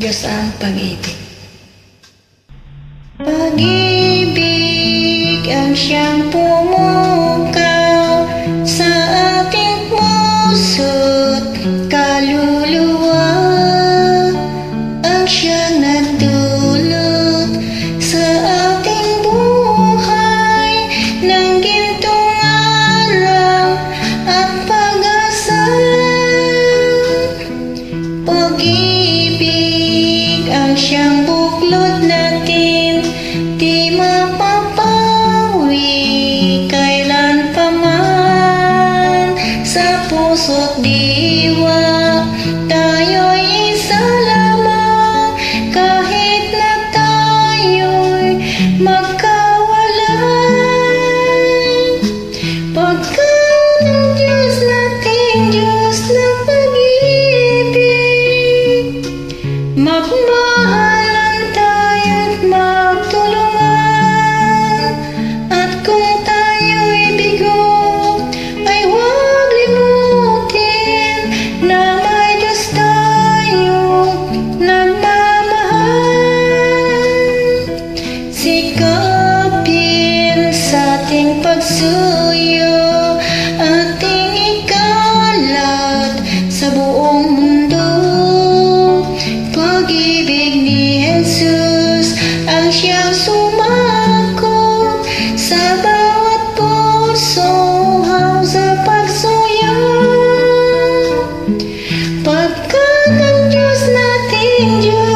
Diyos ang pag-ibig. Pag-ibig ang siyang pumukaw sa ating puso't kaluluwa, ang siyang nagdulot sa ating buhay ng gintong araw at pag-asa. Pag-ibig ang siyang buklod natin, di mapapawi kailan pa man. Sa puso't diwa, tayo'y isa lamang, kahit na tayo'y magkawalan. Pagkat ang Diyos nating Diyos ng pag-ibig, magmahalan tayo't magtulungan. At kung tayo'y bigo, ay huwag limutin na may Diyos tayong nagmamahal. Sikapin sa ating pagsuyo, ating ikalat sa buong mundo. Pag-ibig ni Jesus ang siyang sumakop sa bawat puso hang sa pagsuyo. Pagkat ang Diyos nating Diyos